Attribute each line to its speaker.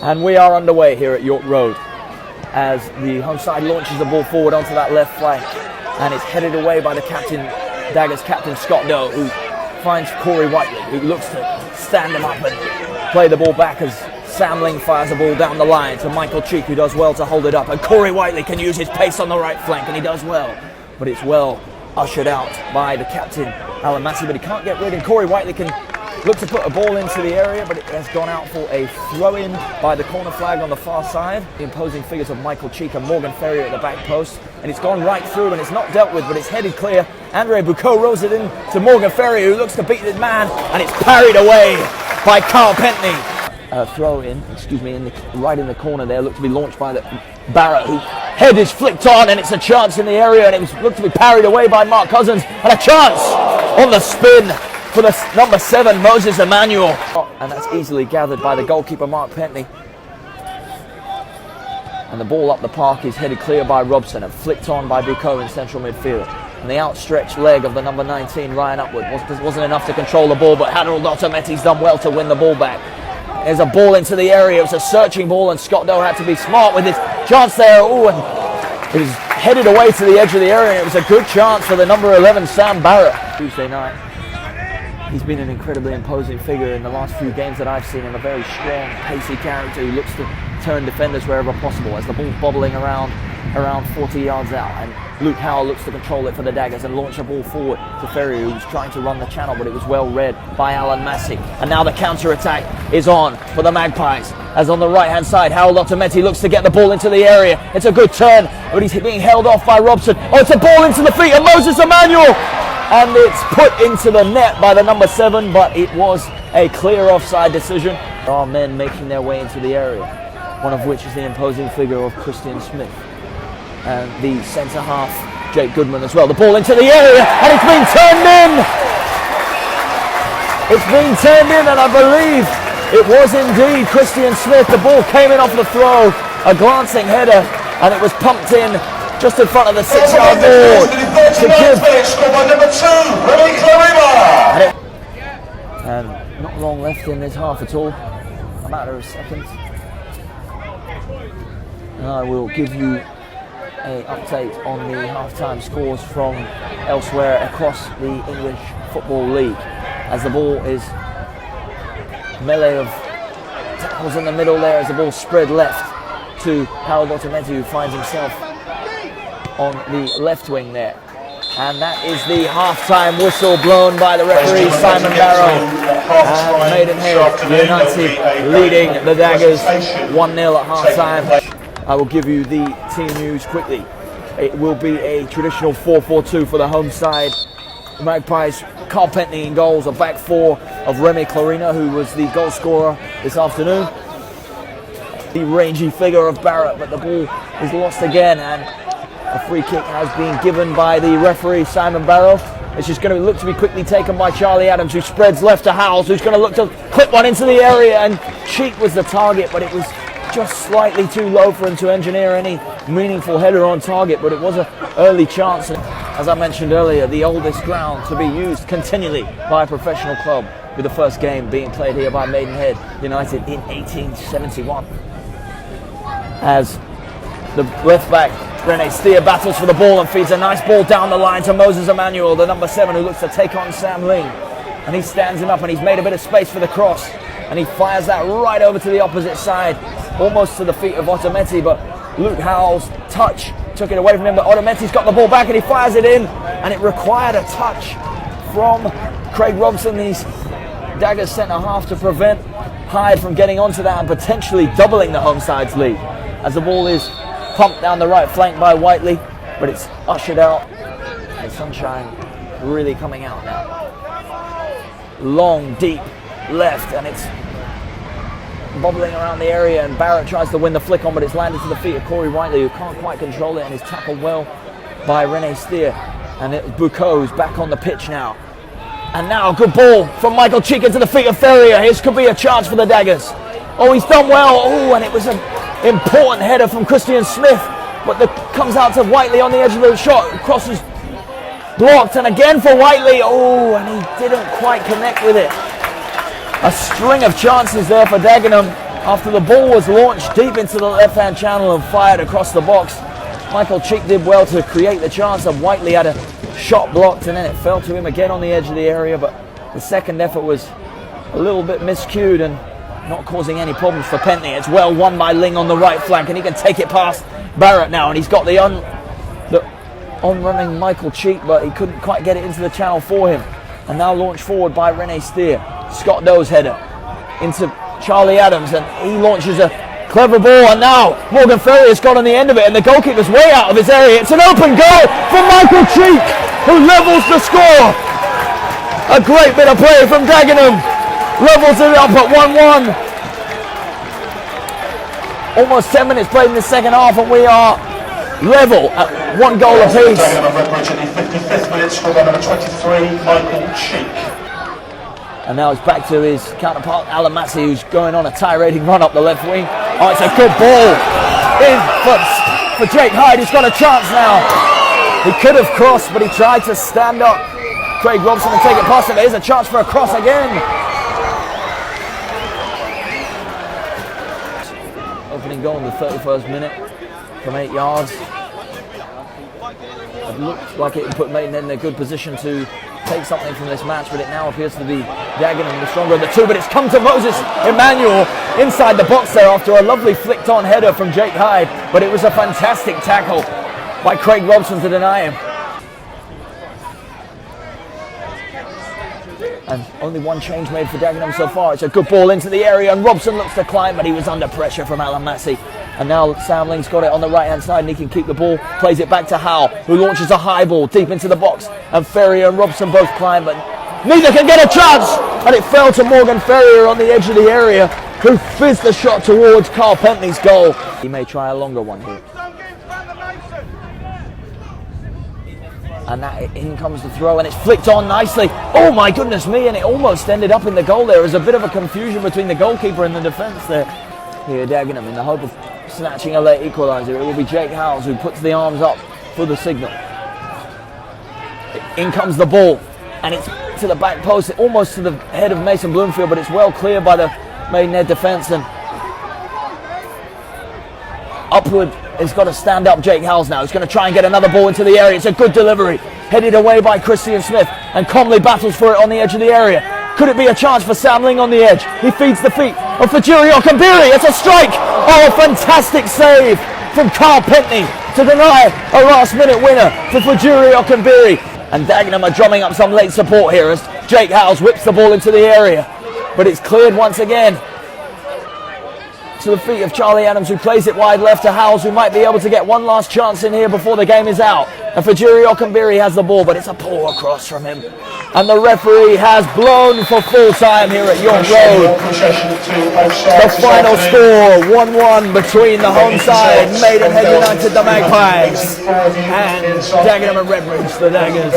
Speaker 1: And we are underway here at York Road as the home side launches the ball forward onto that left flank, and it's headed away by the captain, Daggers captain Scott Doe, who finds Corey Whiteley, who looks to stand him up and play the ball back as Sam Ling fires the ball down the line to Michael Cheek, who does well to hold it up, and Corey Whiteley can use his pace on the right flank, and he does well, but it's well ushered out by the captain Alan Massey, but he can't get rid, and Corey Whiteley can look to put a ball into the area, but it has gone out for a throw-in by the corner flag on the far side. The imposing figures of Michael Cheek and Morgan Ferrier at the back post, and it's gone right through, and it's not dealt with, but it's headed clear. Andre Bucco rolls it in to Morgan Ferrier, who looks to beat his man, and it's parried away by Carl Pentney. Throw-in, right in the corner there, looked to be launched by the Barrett, who head is flicked on, and it's a chance in the area, and it was looked to be parried away by Mark Cousins, and a chance on the spin for the number 7, Moses Emmanuel. And that's easily gathered by the goalkeeper, Mark Pentney. And the ball up the park is headed clear by Robson and flicked on by Bucco in central midfield. And the outstretched leg of the number 19, Ryan Upwood, wasn't enough to control the ball, but Harold Otometti's done well to win the ball back. There's a ball into the area. It was a searching ball, and Scott Doe had to be smart with his chance there. Ooh, and it was headed away to the edge of the area, and it was a good chance for the number 11, Sam Barrett. Tuesday night. He's been an incredibly imposing figure in the last few games that I've seen him, a very strong, pacey character who looks to turn defenders wherever possible as the ball's bobbling around 40 yards out, and Luke Howell looks to control it for the Daggers and launch a ball forward to Ferrier, who was trying to run the channel, but it was well read by Alan Massey. And now the counter-attack is on for the Magpies, as on the right-hand side, Harold Otometti looks to get the ball into the area. It's a good turn, but he's being held off by Robson. Oh, it's a ball into the feet of Moses Emmanuel! And it's put into the net by the number 7, but it was a clear offside decision. There are men making their way into the area, one of which is the imposing figure of Christian Smith. And the centre half, Jake Goodman as well. The ball into the area, and it's been turned in! It's been turned in, and I believe it was indeed Christian Smith. The ball came in off the throw, a glancing header, and it was pumped in just in front of the 6-yard board to give. And not long left in this half at all, a matter of seconds. And I will give you an update on the half-time scores from elsewhere across the English Football League, as the ball is melee of tackles in the middle there, as the ball spread left to Harold Otometti, who finds himself on the left wing there. And that is the half-time whistle blown by the referee, Simon Barrow. And Maidenhead United leading the Daggers 1-0 at half-time. I will give you the team news quickly. It will be a traditional 4-4-2 for the home side. The Magpies, Carl Pentney in goals, a back four of Remy Clarina, who was the goal scorer this afternoon. The rangy figure of Barrett, but the ball is lost again, and a free kick has been given by the referee, Simon Barrow. It's just going to look to be quickly taken by Charlie Adams, who spreads left to Howells, who's going to look to clip one into the area, and Cheek was the target, but it was just slightly too low for him to engineer any meaningful header on target, but it was an early chance. And as I mentioned earlier, the oldest ground to be used continually by a professional club, with the first game being played here by Maidenhead United in 1871. As the left back, Rene Steer, battles for the ball and feeds a nice ball down the line to Moses Emmanuel, the number 7, who looks to take on Sam Ling. And he stands him up, and he's made a bit of space for the cross. And he fires that right over to the opposite side, almost to the feet of Otometti, but Luke Howell's touch took it away from him, but Otometti's got the ball back and he fires it in, and it required a touch from Craig Robson, the Daggers centre half, to prevent Hyde from getting onto that and potentially doubling the home side's lead, as the ball is pumped down the right flank by Whiteley, but it's ushered out. The sunshine really coming out now. Long, deep left, and it's bobbling around the area, and Barrett tries to win the flick on, but it's landed to the feet of Corey Whiteley, who can't quite control it, and is tackled well by Rene Steer. And Bucco's back on the pitch now. And now a good ball from Michael Cheek into the feet of Ferrier. This could be a chance for the Daggers. Oh, he's done well. Oh, and it was an important header from Christian Smith, but comes out to Whiteley on the edge of the shot. Crosses blocked, and again for Whiteley. Oh, and he didn't quite connect with it. A string of chances there for Dagenham, After the ball was launched deep into the left-hand channel and fired across the box, Michael Cheek did well to create the chance, and Whiteley had a shot blocked, and then it fell to him again on the edge of the area, but the second effort was a little bit miscued and not causing any problems for Pentney. It's well won by Ling on the right flank, and he can take it past Barrett now, and he's got the on-running Michael Cheek, but he couldn't quite get it into the channel for him. And now launched forward by Rene Steer. Scott Doe's header into Charlie Adams, and he launches a clever ball, and now Morgan Ferrier has got on the end of it, and the goalkeeper's way out of his area. It's an open goal for Michael Cheek, who levels the score. A great bit of play from Dagenham. Levels it up at 1-1. Almost 10 minutes played in the second half, and we are level at 1 goal apiece.
Speaker 2: Dagenham and Redbridge in the 55th minute, scorer number 23, Michael Cheek.
Speaker 1: And now it's back to his counterpart, Alan Massey, who's going on a tirading run up the left wing. Oh, it's a good ball in for Jake Hyde. He's got a chance now. He could have crossed, but he tried to stand up Craig Robson and take it past him. There's a chance for a cross again. Opening goal in the 31st minute from 8 yards. It looked like it put Maidenhead in a good position to take something from this match, but it now appears to be Dagenham the stronger of the two. But it's come to Moses Emmanuel inside the box there after a lovely flicked on header from Jake Hyde, but it was a fantastic tackle by Craig Robson to deny him. And only one change made for Dagenham so far. It's a good ball into the area, and Robson looks to climb, but he was under pressure from Alan Massey. And now Sam Ling's got it on the right-hand side, and he can keep the ball. Plays it back to Howe, who launches a high ball deep into the box. And Ferrier and Robson both climb, but neither can get a chance. And it fell to Morgan Ferrier on the edge of the area, who fizzed the shot towards Carl Pentney's goal. He may try a longer one here. And in comes the throw, and it's flicked on nicely. Oh my goodness me, and it almost ended up in the goal there. There was a bit of a confusion between the goalkeeper and the defence there. Here Dagenham, in the hope of snatching a late equaliser, it will be Jake Howes who puts the arms up for the signal. In comes the ball, and it's to the back post, almost to the head of Mason Bloomfield, but it's well cleared by the Maidenhead defence, and upward. He's got to stand up Jake Howes now. He's going to try and get another ball into the area. It's a good delivery. Headed away by Christian Smith. And Comley battles for it on the edge of the area. Could it be a chance for Sam Ling on the edge? He feeds the feet of Fajiri Okambiri. It's a strike. Oh, a fantastic save from Carl Pentney to deny a last-minute winner for Fajiri Okambiri. And Dagenham are drumming up some late support here as Jake Howes whips the ball into the area. But it's cleared once again to the feet of Charlie Adams, who plays it wide left to Howes, who might be able to get one last chance in here before the game is out. And Fajiri Okambiri has the ball, but it's a poor cross from him. And the referee has blown for full time here at York Road. The final score, 1-1 between the home side, Maidenhead United, the Magpies, and Dagenham and Redbridge, the Daggers.